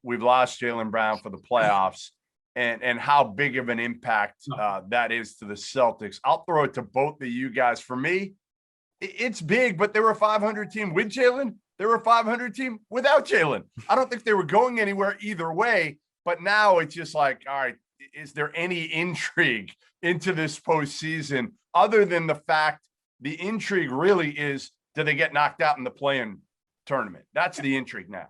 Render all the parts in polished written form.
we've lost Jaylen Brown for the playoffs and how big of an impact that is to the Celtics. I'll throw it to both of you guys. For me, it's big, but they were a 500 team with Jaylen. They were a 500 team without Jaylen. I don't think they were going anywhere either way, but now it's just like, all right, is there any intrigue into this postseason other than the fact the intrigue really is, do they get knocked out in the play-in tournament? That's the intrigue now.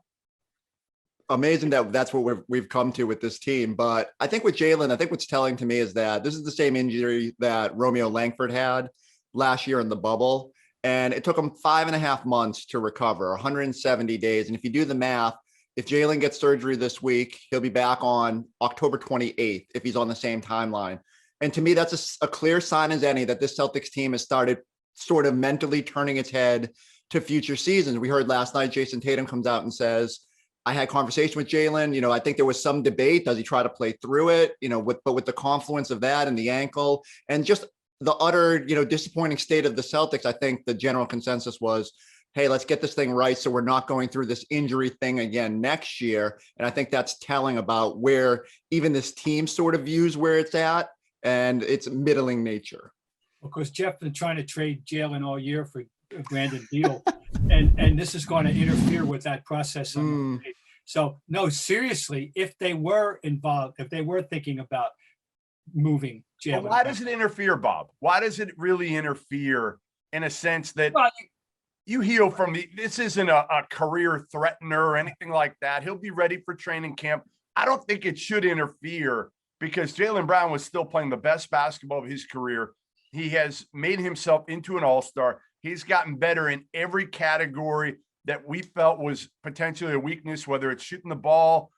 Amazing that's what we've come to with this team. But I think with Jaylen, I think what's telling to me is that this is the same injury that Romeo Langford had last year in the bubble. And it took him 5.5 months to recover, 170 days. And if you do the math, if Jaylen gets surgery this week, he'll be back on October 28th if he's on the same timeline. And to me, that's a clear sign as any that this Celtics team has started sort of mentally turning its head to future seasons. We heard last night, Jason Tatum comes out and says, I had conversation with Jaylen. I think there was some debate. Does he try to play through it? But with the confluence of that and the ankle and just the utter, disappointing state of the Celtics, I think the general consensus was, hey, let's get this thing right so we're not going through this injury thing again next year. And I think that's telling about where even this team sort of views where it's at and its middling nature. Of course, Jeff been trying to trade Jaylen all year for a Brandon Beal, and this is going to interfere with that process. So, no, seriously, if they were involved, if they were thinking about moving Jaylen. Why does it interfere, Bob? Why does it really interfere in a sense that you heal from this isn't a career threatener or anything like that. He'll be ready for training camp. I don't think it should interfere because Jaylen Brown was still playing the best basketball of his career. He has made himself into an all-star. He's gotten better in every category that we felt was potentially a weakness, whether it's shooting the ball,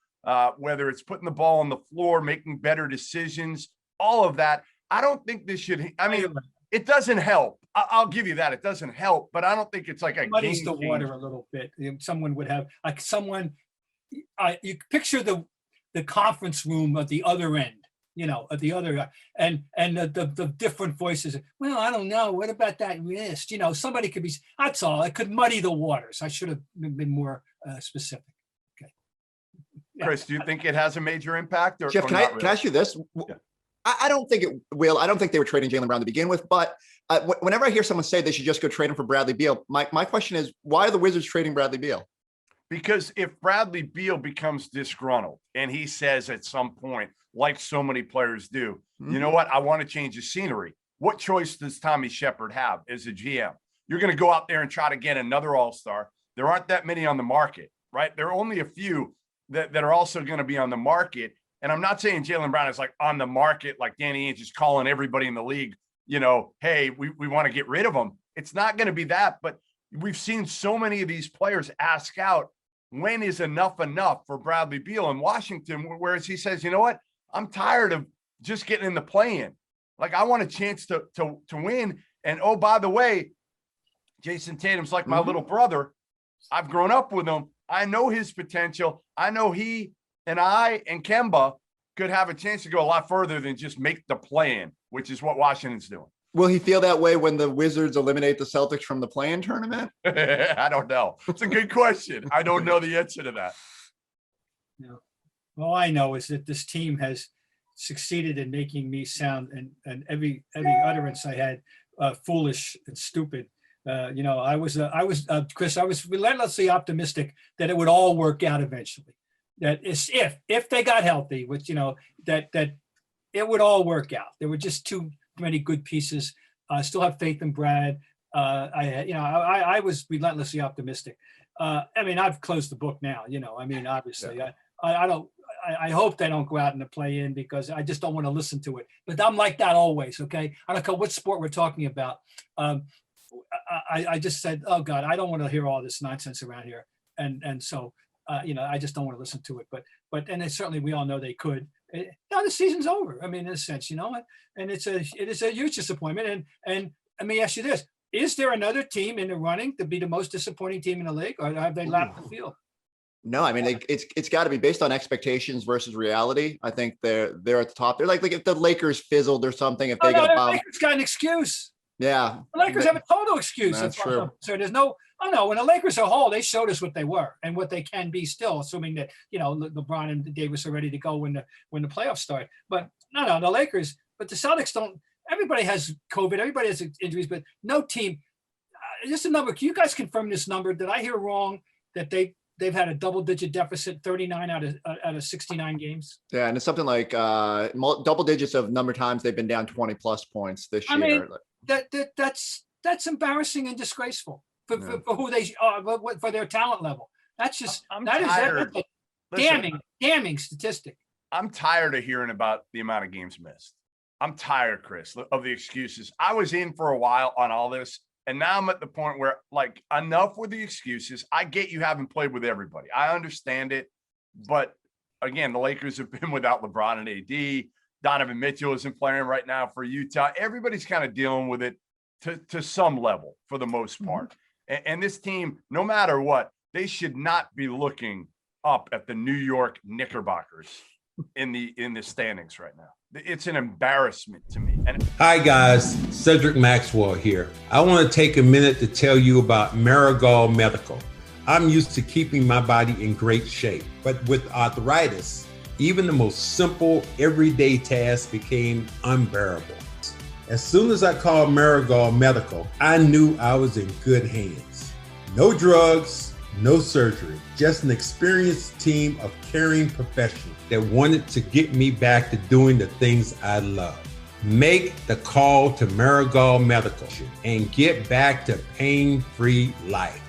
whether it's putting the ball on the floor, making better decisions, all of that. I don't think this should, it doesn't help. I'll give you that. It doesn't help, but I don't think it's like a muddies the water a little bit. Someone would have you picture the conference room at the other end, at the other and the different voices. Well, I don't know. What about that wrist? Somebody could be, that's all. It could muddy the waters. I should have been more specific. Okay. Chris, do you think it has a major impact? Or, Jeff, can I ask you this? Yeah. I don't think it will. I don't think they were trading Jaylen Brown to begin with, but whenever I hear someone say they should just go trade him for Bradley Beal, my question is, why are the Wizards trading Bradley Beal? Because if Bradley Beal becomes disgruntled and he says at some point, like so many players do, you know what? I want to change the scenery. What choice does Tommy Shepard have as a GM? You're going to go out there and try to get another all-star. There aren't that many on the market, right? There are only a few that are also going to be on the market. And I'm not saying Jaylen Brown is like on the market, like Danny Ainge is calling everybody in the league, hey, we want to get rid of him. It's not going to be that, but we've seen so many of these players ask out, when is enough for Bradley Beal in Washington? Whereas he says, you know what? I'm tired of just getting in the play-in. Like, I want a chance to win. And, oh, by the way, Jason Tatum's like my little brother. I've grown up with him. I know his potential. I know he and I and Kemba could have a chance to go a lot further than just make the play-in, which is what Washington's doing. Will he feel that way when the Wizards eliminate the Celtics from the play-in tournament? I don't know. It's a good question. I don't know the answer to that. No. All I know is that this team has succeeded in making me sound and every utterance I had foolish and stupid. I was Chris, I was relentlessly optimistic that it would all work out eventually. That is if they got healthy, which that it would all work out. There were just too many good pieces. I still have faith in Brad. I was relentlessly optimistic. I've closed the book now. Obviously, yeah. I hope they don't go out in the play-in because I just don't want to listen to it. But I'm like that always. Okay, I don't care what sport we're talking about. I just said, oh God, I don't want to hear all this nonsense around here, and so. I just don't want to listen to it, but certainly we all know they could. Now the season's over. In a sense, and it is a huge disappointment. And let me ask you this: is there another team in the running to be the most disappointing team in the league, or have they lapped the field? No, it's got to be based on expectations versus reality. I think they're at the top. They're like if the Lakers fizzled or something, if they got the Lakers got an excuse. Yeah, the Lakers have a total excuse. That's true. So there's no. Oh no, when the Lakers are whole, they showed us what they were and what they can be still, assuming that, LeBron and Davis are ready to go when the playoffs start. But no, the Lakers, but the Celtics don't. Everybody has COVID, everybody has injuries, but no team. Just a number. Can you guys confirm this number? Did I hear wrong that they've had a double-digit deficit, 39 out of 69 games? Yeah, and it's something like double digits of number of times they've been down 20 plus points this year. I mean, that's embarrassing and disgraceful for who they are, for their talent level. That's just that's a damning statistic. I'm tired of hearing about the amount of games missed. I'm tired, Chris, of the excuses. I was in for a while on all this, and now I'm at the point where, like, enough with the excuses. I get you haven't played with everybody. I understand it. But, again, the Lakers have been without LeBron and AD. Donovan Mitchell isn't playing right now for Utah. Everybody's kind of dealing with it to some level for the most part. And this team, no matter what, they should not be looking up at the New York Knickerbockers in the standings right now. It's an embarrassment to me. Hi guys, Cedric Maxwell here. I want to take a minute to tell you about Marigold Medical. I'm used to keeping my body in great shape, but with arthritis, even the most simple everyday tasks became unbearable. As soon as I called Marigold Medical, I knew I was in good hands. No drugs, no surgery, just an experienced team of caring professionals that wanted to get me back to doing the things I love. Make the call to Marigold Medical and get back to pain-free life.